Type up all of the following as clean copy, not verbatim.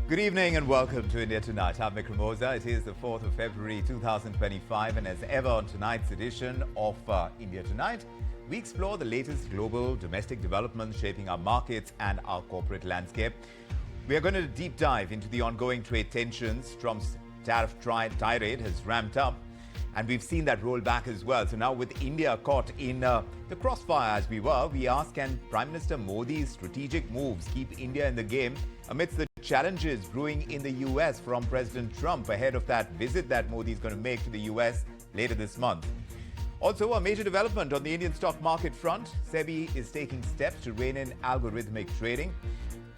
Good evening and welcome to India Tonight. I'm Vikram Oza. It is the 4th of February 2025, and as ever on tonight's edition of India Tonight, we explore the latest global domestic developments shaping our markets and our corporate landscape. We are going to deep dive into the ongoing trade tensions. Trump's tariff tirade has ramped up, and we've seen that roll back as well. So now with India caught in the crossfire as we were, we ask, can Prime Minister Modi's strategic moves keep India in the game amidst the challenges brewing in the US from President Trump ahead of that visit that Modi is going to make to the US later this month? Also, a major development on the Indian stock market front. SEBI is taking steps to rein in algorithmic trading.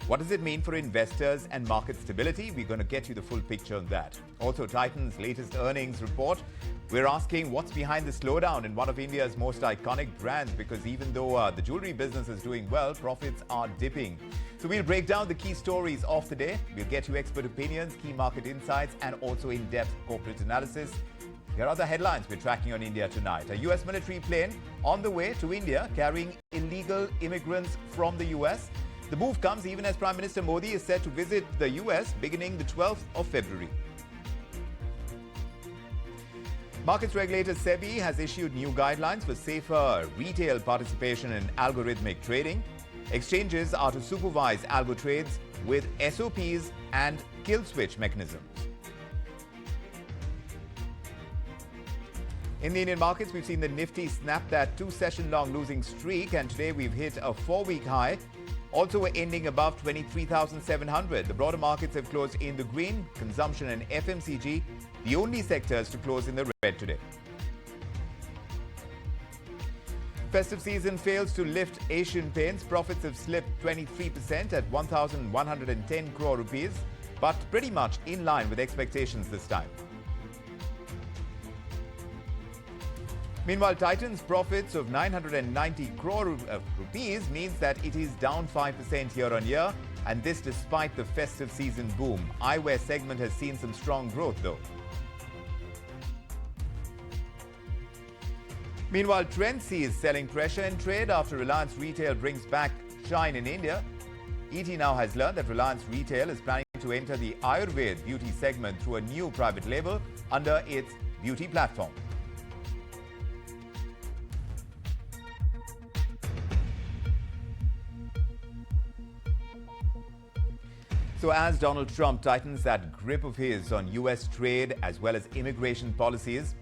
What does it mean for investors and market stability? We're going to get you the full picture on that. Also, Titan's latest earnings report. We're asking what's behind the slowdown in one of India's most iconic brands, because even though the jewelry business is doing well, profits are dipping. So we'll break down the key stories of the day. We'll get you expert opinions, key market insights, and also in-depth corporate analysis. Here are the headlines we're tracking on India Tonight. A US military plane on the way to India carrying illegal immigrants from the US. The move comes even as Prime Minister Modi is set to visit the US beginning the 12th of February. Markets regulator SEBI has issued new guidelines for safer retail participation in algorithmic trading. Exchanges are to supervise algo trades with SOPs and kill switch mechanisms. In the Indian markets, we've seen the Nifty snap that two-session-long losing streak, and today we've hit a four-week high. Also, we're ending above 23,700. The broader markets have closed in the green. Consumption and FMCG, the only sectors to close in the red today. Festive season fails to lift Asian Paints. Profits have slipped 23% at 1,110 crore rupees, but pretty much in line with expectations this time. Meanwhile, Titan's profits of 990 crore rupees means that it is down 5% year-on-year, and this despite the festive season boom. Eyewear segment has seen some strong growth though. Meanwhile, Trend sees selling pressure in trade after Reliance Retail brings back shine in India. ET now has learned that Reliance Retail is planning to enter the Ayurveda beauty segment through a new private label under its beauty platform. So as Donald Trump tightens that grip of his on US trade as well as immigration policies,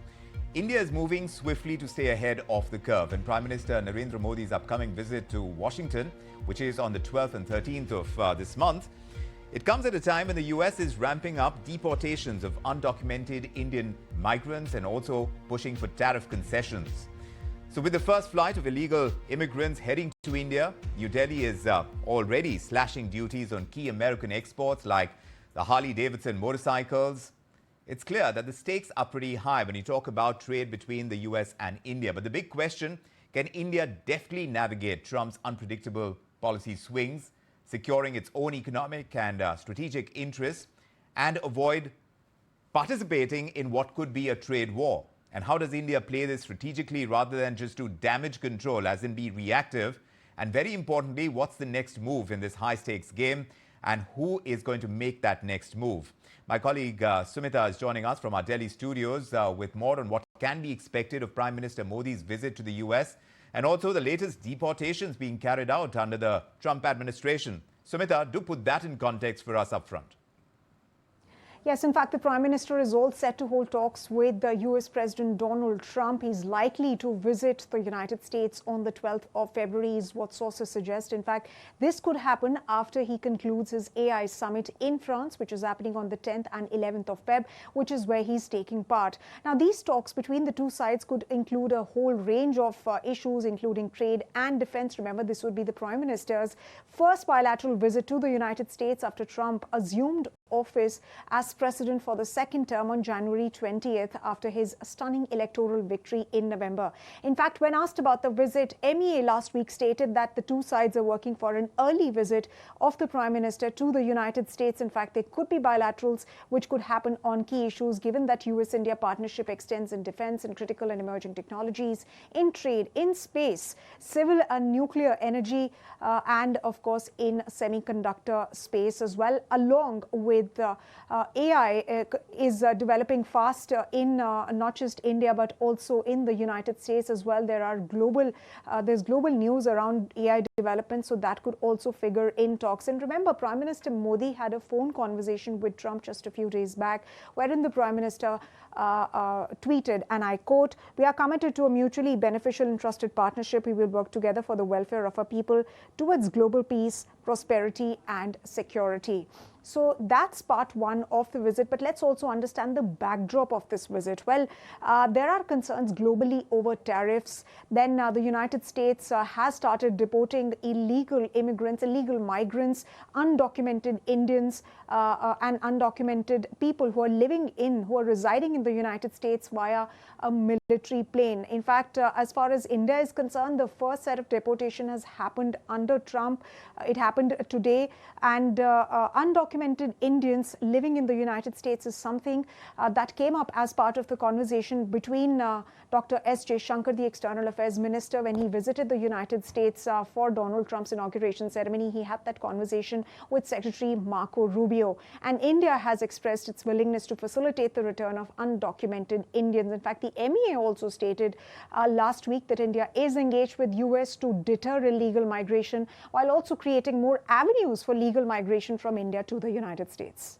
India is moving swiftly to stay ahead of the curve. And Prime Minister Narendra Modi's upcoming visit to Washington, which is on the 12th and 13th of this month, it comes at a time when the US is ramping up deportations of undocumented Indian migrants and also pushing for tariff concessions. So with the first flight of illegal immigrants heading to India, New Delhi is already slashing duties on key American exports like the Harley-Davidson motorcycles. It's clear that the stakes are pretty high when you talk about trade between the US and India. But the big question, can India deftly navigate Trump's unpredictable policy swings, securing its own economic and strategic interests, and avoid participating in what could be a trade war? And how does India play this strategically rather than just do damage control, as in be reactive? And very importantly, what's the next move in this high-stakes game, and who is going to make that next move? My colleague Sumita is joining us from our Delhi studios with more on what can be expected of Prime Minister Modi's visit to the US and also the latest deportations being carried out under the Trump administration. Sumita, do put that in context for us up front. Yes, in fact, the Prime Minister is all set to hold talks with the US President Donald Trump. He's likely to visit the United States on the 12th of February, is what sources suggest. In fact, this could happen after he concludes his AI summit in France, which is happening on the 10th and 11th of Feb, which is where he's taking part. Now, these talks between the two sides could include a whole range of issues, including trade and defense. Remember, this would be the Prime Minister's first bilateral visit to the United States after Trump assumed office as president for the second term on January 20th after his stunning electoral victory in November. In fact, when asked about the visit, MEA last week stated that the two sides are working for an early visit of the Prime Minister to the United States. In fact, there could be bilaterals which could happen on key issues, given that US-India partnership extends in defense and critical and emerging technologies, in trade, in space, civil and nuclear energy, and of course in semiconductor space as well, along with with AI is developing fast in not just India but also in the United States as well. There's global news around AI development, so that could also figure in talks. And remember, Prime Minister Modi had a phone conversation with Trump just a few days back, wherein the Prime Minister tweeted, and I quote, "We are committed to a mutually beneficial and trusted partnership. We will work together for the welfare of our people towards global peace, prosperity, and security." So that's part one of the visit. But let's also understand the backdrop of this visit. Well, there are concerns globally over tariffs. Then the United States has started deporting illegal immigrants, illegal migrants, undocumented Indians, and undocumented people who are residing in the United States via a military plane. In fact, as far as India is concerned, the first set of deportation has happened under Trump. It happened today, and undocumented Indians living in the United States is something that came up as part of the conversation between Dr. S. Jaishankar, the External Affairs Minister, when he visited the United States for Donald Trump's inauguration ceremony. He had that conversation with Secretary Marco Rubio. And India has expressed its willingness to facilitate the return of undocumented Indians. In fact, the MEA also stated last week that India is engaged with US to deter illegal migration while also creating more avenues for legal migration from India to the United States.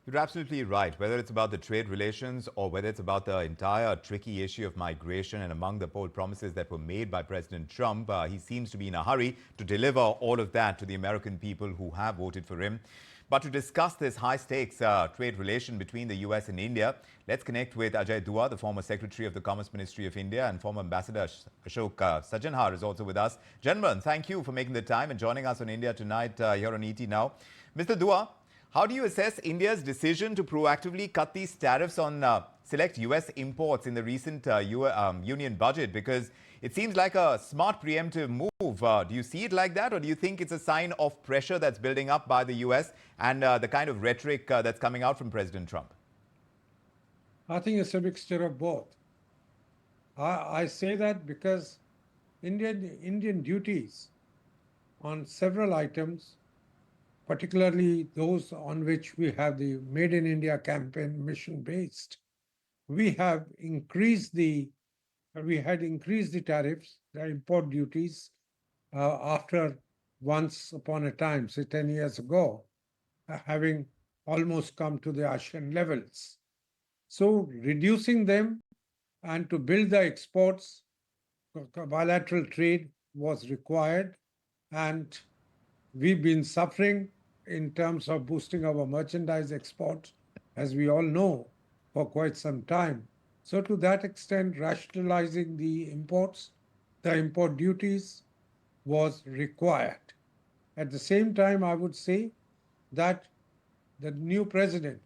You're absolutely right. Whether it's about the trade relations or whether it's about the entire tricky issue of migration, and among the bold promises that were made by President Trump, he seems to be in a hurry to deliver all of that to the American people who have voted for him. But to discuss this high-stakes trade relation between the US and India, let's connect with Ajay Dua, the former Secretary of the Commerce Ministry of India, and former Ambassador Ashok Sajanhar is also with us. Gentlemen, thank you for making the time and joining us on India Tonight here on ET Now. Mr. Dua, how do you assess India's decision to proactively cut these tariffs on select US imports in the recent union budget? Because it seems like a smart preemptive move. Do you see it like that, or do you think it's a sign of pressure that's building up by the US and the kind of rhetoric that's coming out from President Trump? I think it's a mixture of both. I say that because Indian duties on several items, particularly those on which we have the Made in India campaign mission based, we had increased the tariffs, the import duties, after once upon a time, say 10 years ago, having almost come to the ASEAN levels. So reducing them and to build the exports, bilateral trade was required, and we've been suffering in terms of boosting our merchandise exports, as we all know, for quite some time. So to that extent, rationalizing the imports, the import duties was required. At the same time, I would say that the new president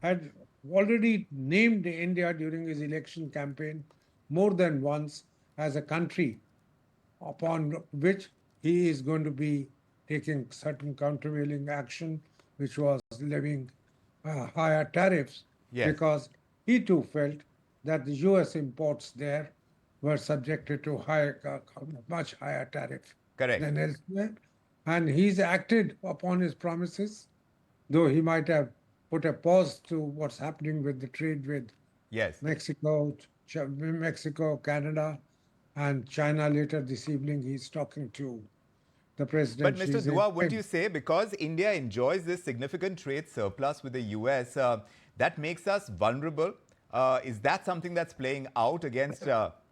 had already named India during his election campaign more than once as a country upon which he is going to be taking certain countervailing action, which was levying higher tariffs, Yes. because he too felt that the US imports there were subjected to much higher tariff Correct. than elsewhere. And he's acted upon his promises, though he might have put a pause to what's happening with the trade with Yes. Mexico, Canada, and China. Later this evening, he's talking to the president. But Mr. Dua, would you say because India enjoys this significant trade surplus with the US, that makes us vulnerable? Is that something that's playing out against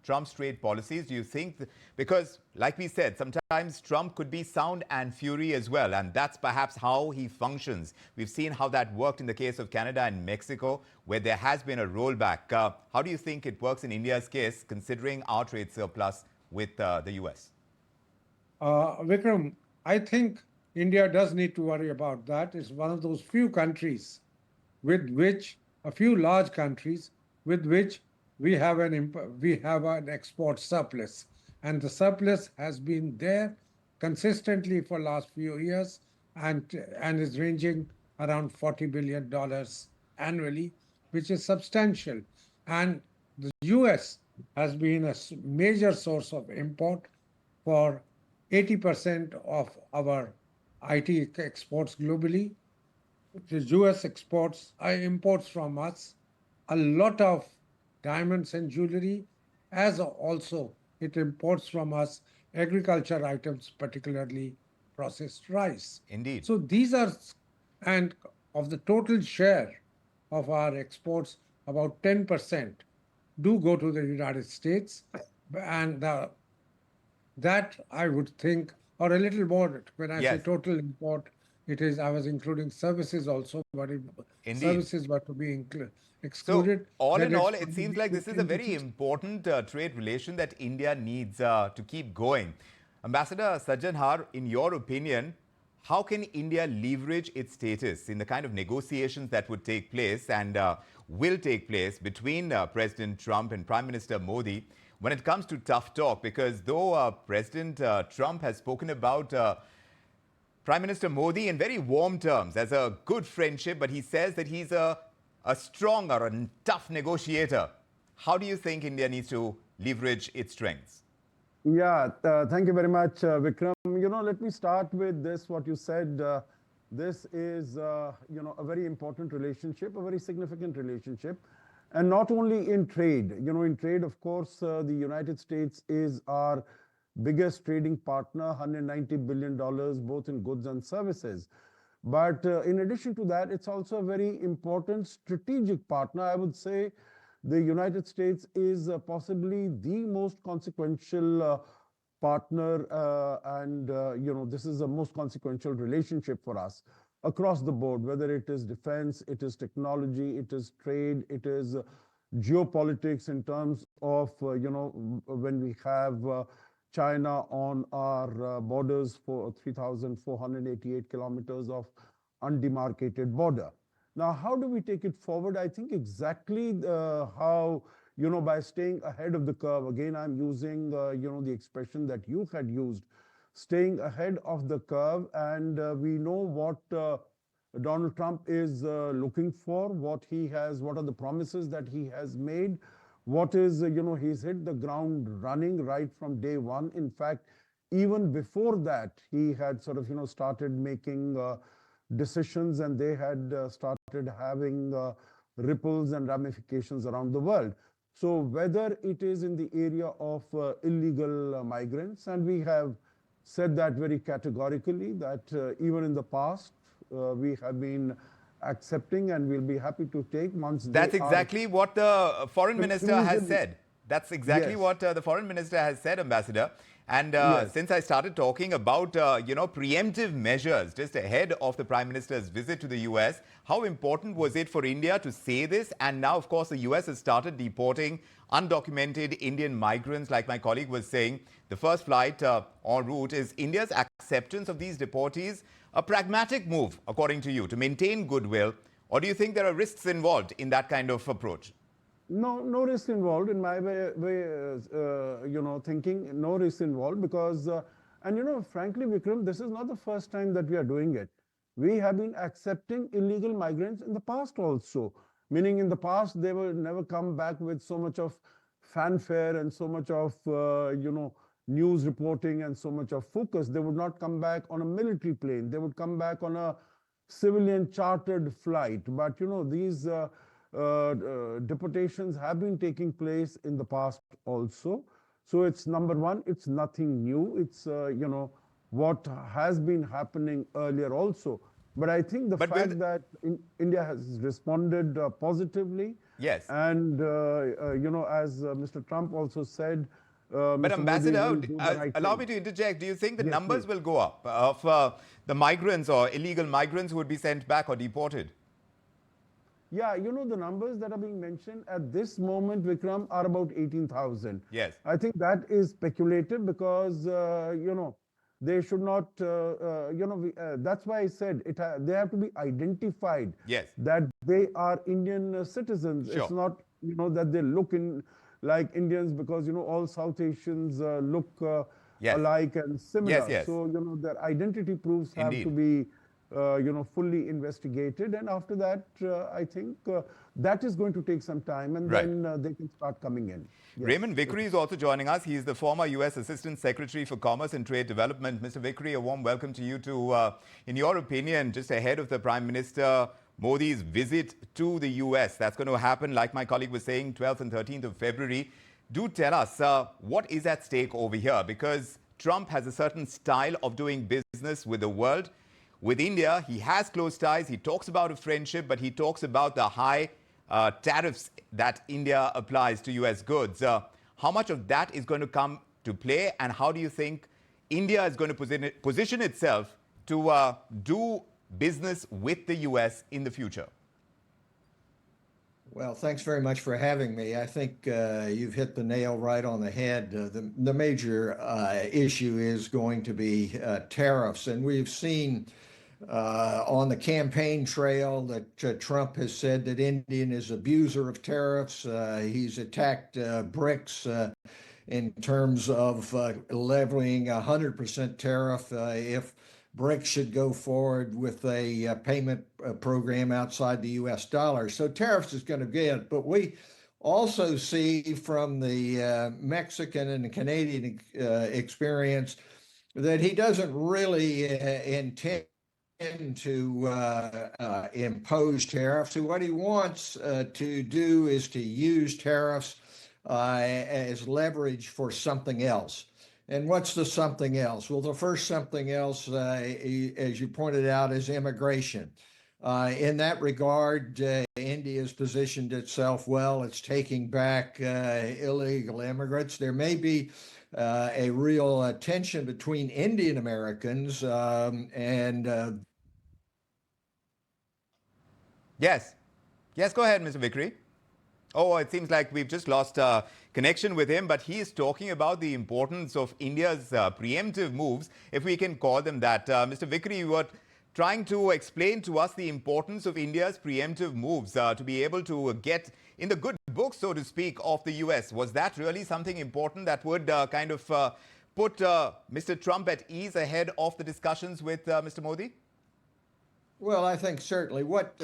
Trump's trade policies? Do you think, because like we said, sometimes Trump could be sound and fury as well, and that's perhaps how he functions. We've seen how that worked in the case of Canada and Mexico, where there has been a rollback. How do you think it works in India's case, considering our trade surplus with the US? Vikram, I think India does need to worry about that. It's one of those few countries with which, a few large countries with which we have an export surplus, and the surplus has been there consistently for last few years, and is ranging around $40 billion annually, which is substantial. And the US has been a major source of import for 80% of our IT exports globally. The US imports from us a lot of diamonds and jewelry, as also it imports from us agriculture items, particularly processed rice. Indeed. So these are, and of the total share of our exports, about 10% do go to the United States, and that I would think, or a little more, when I say Yes, total import, it is, I was including services also, but if indeed. services were to be So, excluded, all then in it all, it would be seems like this is a between very 50. important trade relation that India needs to keep going. Ambassador Sajjan Har, in your opinion, how can India leverage its status in the kind of negotiations that would take place and will take place between President Trump and Prime Minister Modi when it comes to tough talk? Because though President Trump has spoken about Prime Minister Modi in very warm terms as a good friendship, but he says that he's a strong or a tough negotiator. How do you think India needs to leverage its strengths? Yeah, thank you very much, Vikram. Let me start with this, what you said. This is, a very important relationship, a very significant relationship. And not only in trade. In trade, of course, the United States is our biggest trading partner, $190 billion, both in goods and services. But in addition to that, it's also a very important strategic partner. I would say the United States is possibly the most consequential partner, and this is the most consequential relationship for us across the board, whether it is defense, it is technology, it is trade, it is geopolitics in terms of, when we have China on our borders for 3,488 kilometers of undemarcated border. Now, how do we take it forward? I think exactly how, by staying ahead of the curve. Again, I'm using, the expression that you had used, staying ahead of the curve. And we know what Donald Trump is looking for, what are the promises that he has made, what is, he's hit the ground running right from day one. In fact, even before that, he had sort of, started making decisions, and they had started having ripples and ramifications around the world. So whether it is in the area of illegal migrants, and we have said that very categorically, that even in the past, we have been accepting and we'll be happy to take once they That's are exactly what the foreign minister has conclusion. said. That's exactly Yes, what the foreign minister has said, Ambassador. And yes. since I started talking about, preemptive measures just ahead of the Prime Minister's visit to the US, how important was it for India to say this? And now, of course, the US has started deporting undocumented Indian migrants, like my colleague was saying. The first flight en route. Is India's acceptance of these deportees a pragmatic move, according to you, to maintain goodwill? Or do you think there are risks involved in that kind of approach? No risk involved in my thinking. No risk involved because, and frankly, Vikram, this is not the first time that we are doing it. We have been accepting illegal migrants in the past also. Meaning, in the past, they will never come back with so much of fanfare and so much of, news reporting and so much of focus. They would not come back on a military plane. They would come back on a civilian chartered flight. But, these deportations have been taking place in the past also. So it's number one, it's nothing new. It's, what has been happening earlier also. But I think the But will, fact that India has responded positively, yes. and, as Mr. Trump also said, But Mr. Modi Ambassador, will do the right allow thing. me to interject. Do you think the Yes, numbers please. will go up of the migrants or illegal migrants who would be sent back or deported? Yeah, the numbers that are being mentioned at this moment, Vikram, are about 18,000. Yes, I think that is speculative because, they should not, that's why I said they have to be identified yes, that they are Indian citizens. It's sure. not, that they look in like Indians because, all South Asians look Yes, alike and yes, similar. yes, So, their identity proofs have to indeed. be fully investigated. And after that, I think that is going to take some time, and Right. then they can start coming in. Yes. Raymond Vickery is also joining us. He is the former U.S. Assistant Secretary for Commerce and Trade Development. Mr. Vickery, a warm welcome to you too. In your opinion, just ahead of the Prime Minister Modi's visit to the U.S., that's going to happen, like my colleague was saying, 12th and 13th of February. Do tell us, what is at stake over here? Because Trump has a certain style of doing business with the world. With India, he has close ties. He talks about a friendship, but he talks about the high tariffs that India applies to U.S. goods. How much of that is going to come to play, and how do you think India is going to position itself to do business with the U.S. in the future? Well, thanks very much for having me. I think you've hit the nail right on the head. The major issue is going to be tariffs, and we've seen on the campaign trail that Trump has said that India is an abuser of tariffs. He's attacked BRICS in terms of levying 100% tariff if BRICS should go forward with a payment program outside the US dollar. So tariffs is going to get, but we also see from the Mexican and the Canadian experience that he doesn't really intend to impose tariffs. So what he wants to do is to use tariffs as leverage for something else. And what's the something else? Well, the first something else, as you pointed out, is immigration. In that regard, India has positioned itself well. It's taking back illegal immigrants. There may be a real tension between Indian Americans and Yes. Yes, go ahead, Mr. Vickery. Oh, it seems like we've just lost connection with him, but he is talking about the importance of India's preemptive moves, if we can call them that. Mr. Vickery, you were trying to explain to us the importance of India's preemptive moves to be able to get in the good books, so to speak, of the US. Was that really something important that would kind of put Mr. Trump at ease ahead of the discussions with Mr. Modi? Well, I think certainly what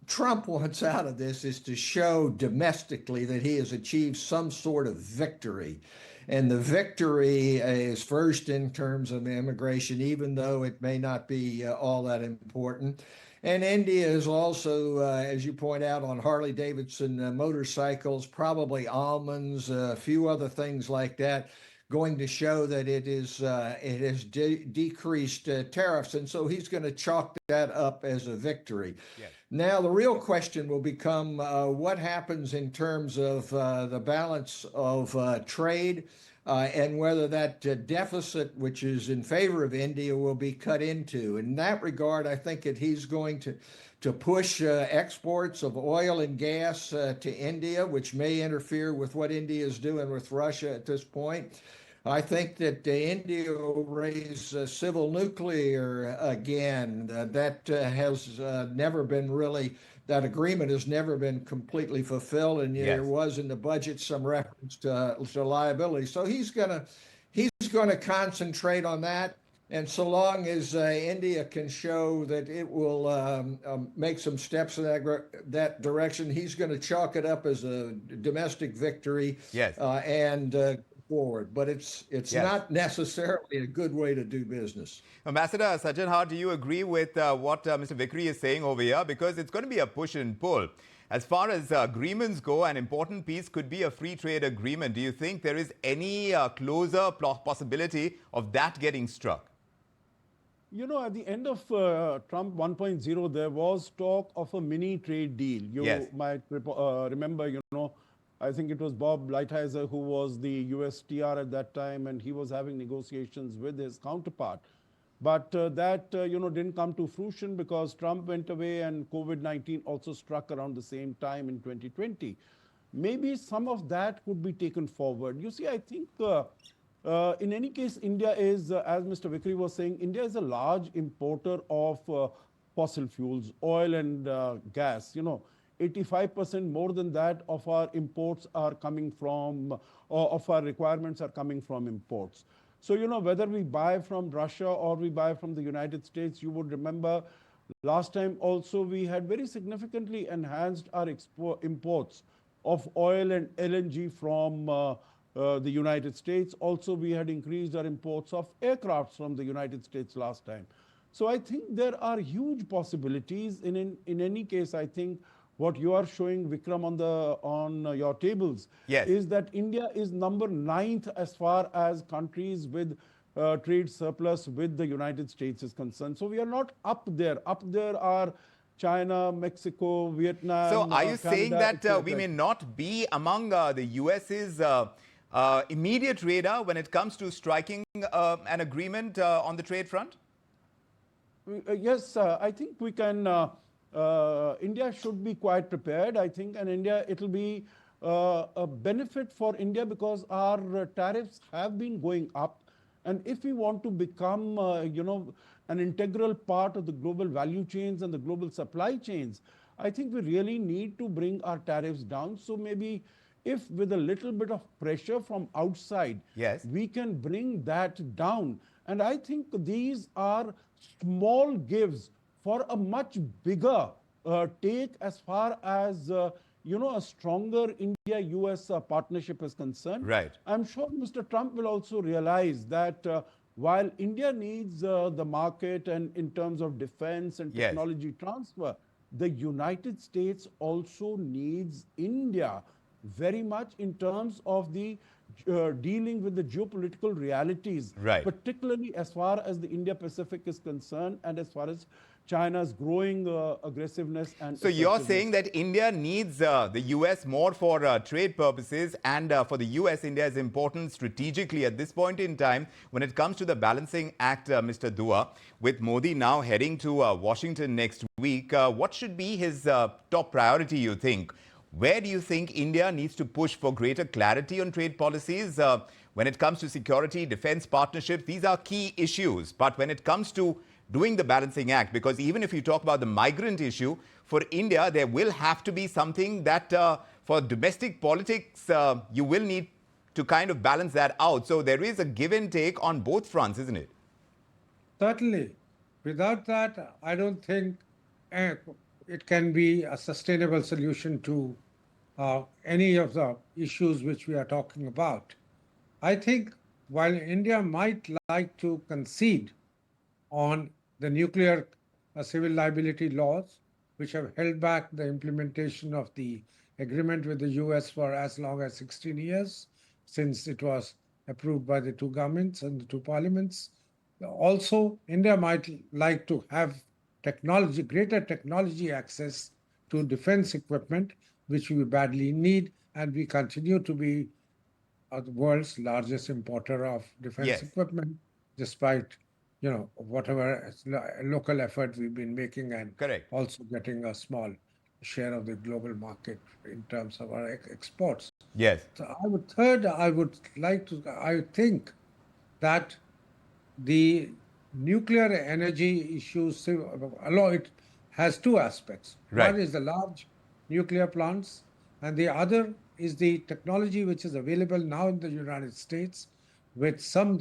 Trump wants out of this is to show domestically that he has achieved some sort of victory. And the victory is first in terms of immigration, even though it may not be all that important. And India is also, as you point out, on Harley Davidson motorcycles, probably almonds, a few other things like that, going to show that it has decreased tariffs. And so he's going to chalk that up as a victory. Yes. Now, the real question will become what happens in terms of the balance of trade and whether that deficit, which is in favor of India, will be cut into. In that regard, I think that he's going to push exports of oil and gas to India, which may interfere with what India is doing with Russia at this point. I think that India will raise civil nuclear again. That has never been really, that agreement has never been completely fulfilled, and yes, there was in the budget some reference to liability. So he's gonna concentrate on that. And so long as India can show that it will make some steps in that direction, he's going to chalk it up as a domestic victory. Yes. Forward, but it's yes, not necessarily a good way to do business. Ambassador Sajjan, how do you agree with what Mr. Vickery is saying over here? Because it's going to be a push and pull. As far as agreements go, an important piece could be a free trade agreement. Do you think there is any closer possibility of that getting struck? You know, at the end of Trump 1.0, there was talk of a mini trade deal. You yes, might remember, you know, I think it was Bob Lighthizer who was the USTR at that time, and he was having negotiations with his counterpart. But that, you know, didn't come to fruition because Trump went away and COVID-19 also struck around the same time in 2020. Maybe some of that could be taken forward. You see, I think in any case, India is, as Mr. Vickery was saying, India is a large importer of fossil fuels, oil and gas, you know. 85% more than that of our imports are coming from, of our requirements are coming from imports. So, whether we buy from Russia or we buy from the United States, you would remember last time also we had very significantly enhanced our imports of oil and LNG from the United States. Also, we had increased our imports of aircrafts from the United States last time. So I think there are huge possibilities. In any case, I think what you are showing, Vikram, on your tables, Yes. is that India is number 9th as far as countries with trade surplus with the United States is concerned. So we are not up there. Up there are China, Mexico, Vietnam, So are you saying Canada, that we etc. may not be among the US's immediate radar when it comes to striking an agreement on the trade front? Yes, I think we can. India should be quite prepared, I think, and it'll be a benefit for India because our tariffs have been going up. And if we want to become, an integral part of the global value chains and the global supply chains, I think we really need to bring our tariffs down. So maybe if with a little bit of pressure from outside, Yes. we can bring that down. And I think these are small gives for a much bigger take as far as a stronger India-US partnership is concerned. Right. I'm sure Mr. Trump will also realize that while India needs the market and in terms of defense and Yes. technology transfer, the United States also needs India very much in terms of the dealing with the geopolitical realities, Right. particularly as far as the Indo-Pacific is concerned and as far as China's growing aggressiveness and So you're assertiveness. saying that India needs the US more for trade purposes, and for the US, India is important strategically at this point in time when it comes to the balancing act, Mr. Dua. With Modi now heading to Washington next week, what should be his top priority, you think? Where do you think India needs to push for greater clarity on trade policies? When it comes to security, defense partnerships, these are key issues. But when it comes to doing the balancing act, because even if you talk about the migrant issue, for India, there will have to be something that for domestic politics, you will need to kind of balance that out. So there is a give and take on both fronts, isn't it? Certainly. Without that, I don't think it can be a sustainable solution to any of the issues which we are talking about. I think while India might like to concede on the nuclear civil liability laws, which have held back the implementation of the agreement with the US for as long as 16 years, since it was approved by the two governments and the two parliaments. Also, India might like to have greater technology access to defense equipment, which we badly need, and we continue to be the world's largest importer of defense Yes. equipment, despite whatever local effort we've been making, and Correct. also getting a small share of the global market in terms of our exports. Yes. So I think that the nuclear energy issues, it has two aspects. Right. One is the large nuclear plants, and the other is the technology which is available now in the United States with some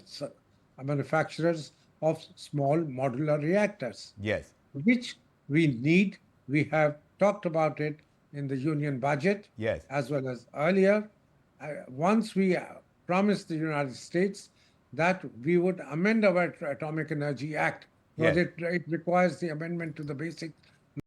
manufacturers of small modular reactors, Yes. which we need. We have talked about it in the union budget, Yes. as well as earlier. Once we promised the United States that we would amend our Atomic Energy Act, because Yes. it requires the amendment to the basic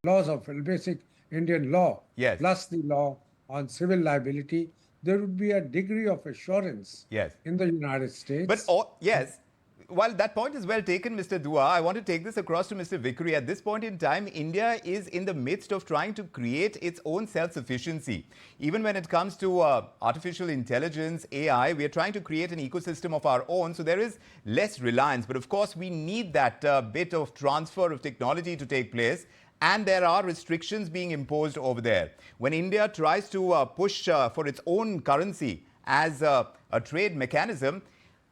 laws of basic Indian law, Yes. plus the law on civil liability, there would be a degree of assurance Yes. in the United States. But yes, while that point is well taken, Mr. Dua, I want to take this across to Mr. Vikri. At this point in time, India is in the midst of trying to create its own self-sufficiency. Even when it comes to artificial intelligence, AI, we are trying to create an ecosystem of our own. So there is less reliance. But of course, we need that bit of transfer of technology to take place. And there are restrictions being imposed over there. When India tries to push for its own currency as a trade mechanism,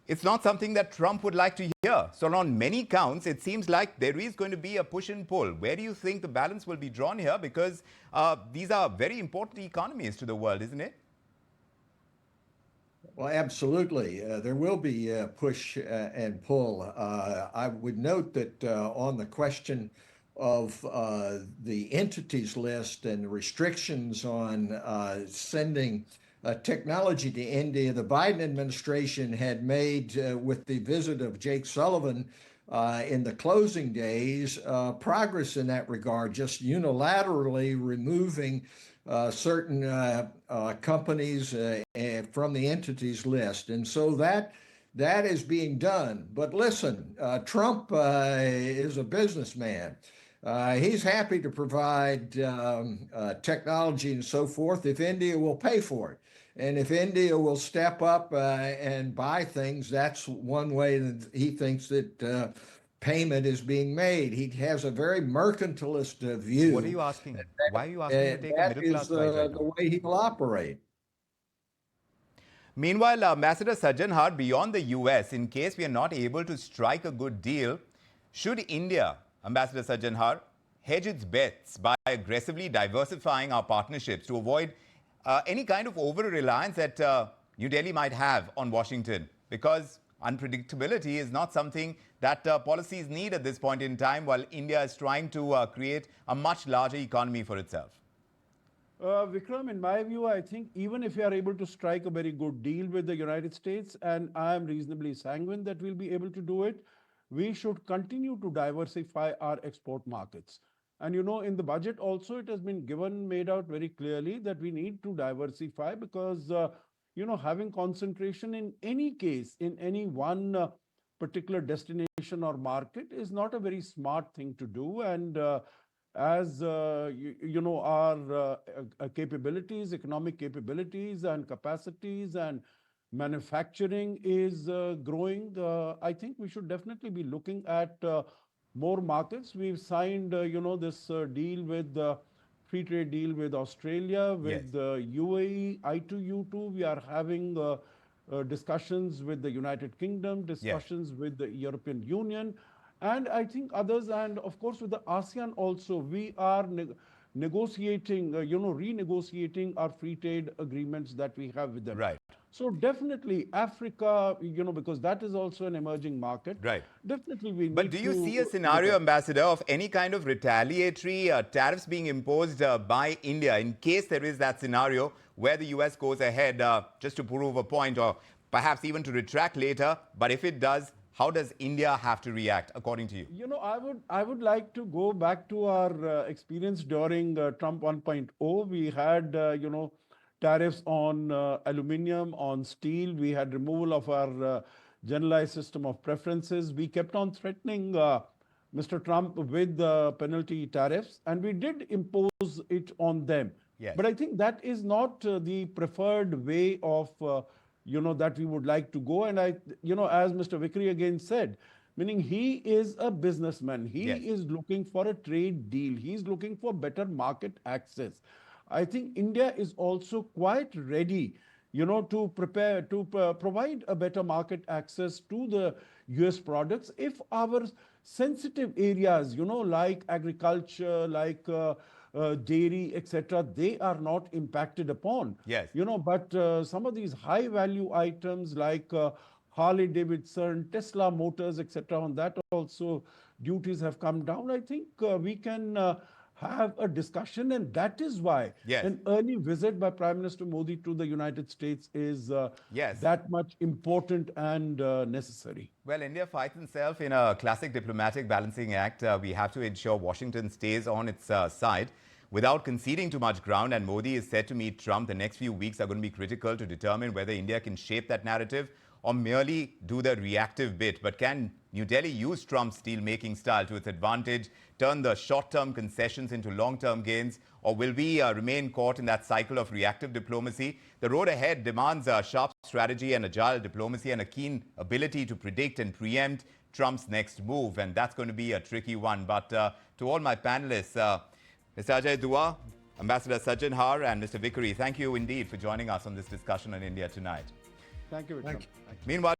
it's not something that Trump would like to hear. So on many counts, it seems like there is going to be a push and pull. Where do you think the balance will be drawn here? Because these are very important economies to the world, isn't it? Well, absolutely. There will be push and pull. I would note that on the question of the entities list and restrictions on sending technology to India, the Biden administration had made, with the visit of Jake Sullivan in the closing days, progress in that regard, just unilaterally removing certain companies from the entities list. And so that is being done. But listen, Trump is a businessman. He's happy to provide technology and so forth if India will pay for it. And if India will step up and buy things, that's one way that he thinks that payment is being made. He has a very mercantilist view. What are you asking? Why are you asking to take a That middle-class is flight right the now? way he will operate. Meanwhile, Ambassador Sajjan, beyond the US, in case we are not able to strike a good deal, should India, Ambassador Sajjan, hedge its bets by aggressively diversifying our partnerships to avoid any kind of over-reliance that New Delhi might have on Washington? Because unpredictability is not something that policies need at this point in time, while India is trying to create a much larger economy for itself. Vikram, in my view, I think even if we are able to strike a very good deal with the United States, and I am reasonably sanguine that we'll be able to do it, we should continue to diversify our export markets. And in the budget also, it has been made out very clearly that we need to diversify because, having concentration in any case, in any one particular destination or market is not a very smart thing to do. And as our capabilities, economic capabilities and capacities and manufacturing is growing, I think we should definitely be looking at more markets. We've signed, this deal with free trade deal with Australia, with the UAE, I2U2. We are having discussions with the United Kingdom, discussions with the European Union, and I think others, and of course with the ASEAN also. We are negotiating, renegotiating our free trade agreements that we have with them. Right. So definitely Africa, because that is also an emerging market. Right. Definitely we need to... But do you see a scenario, Ambassador, of any kind of retaliatory tariffs being imposed by India in case there is that scenario where the US goes ahead just to prove a point or perhaps even to retract later? But if it does, how does India have to react, according to you? I would like to go back to our experience during Trump 1.0. We had, tariffs on aluminium, on steel. We had removal of our generalized system of preferences. We kept on threatening Mr. Trump with penalty tariffs, and we did impose it on them. Yes. But I think that is not the preferred way of that we would like to go. And as Mr. Vikri again said, meaning he is a businessman. He is looking for a trade deal. He's looking for better market access. I think India is also quite ready, to prepare, to provide a better market access to the US products if our sensitive areas, like agriculture, like dairy, etc., they are not impacted upon. Yes. But some of these high value items like Harley Davidson, Tesla Motors, etc., on that also duties have come down. I think we can have a discussion, and that is why an early visit by Prime Minister Modi to the United States is that much important and necessary. Well, India finds itself in a classic diplomatic balancing act. We have to ensure Washington stays on its side without conceding too much ground, and Modi is set to meet Trump. The next few weeks are going to be critical to determine whether India can shape that narrative or merely do the reactive bit. But can New Delhi use Trump's deal-making style to its advantage, turn the short-term concessions into long-term gains, or will we remain caught in that cycle of reactive diplomacy? The road ahead demands a sharp strategy and agile diplomacy and a keen ability to predict and preempt Trump's next move, and that's going to be a tricky one. But to all my panelists, Mr. Ajay Dua, Ambassador Sajjan Har, and Mr. Vikri, thank you indeed for joining us on this discussion on India tonight. Thank you, Vikram. Meanwhile,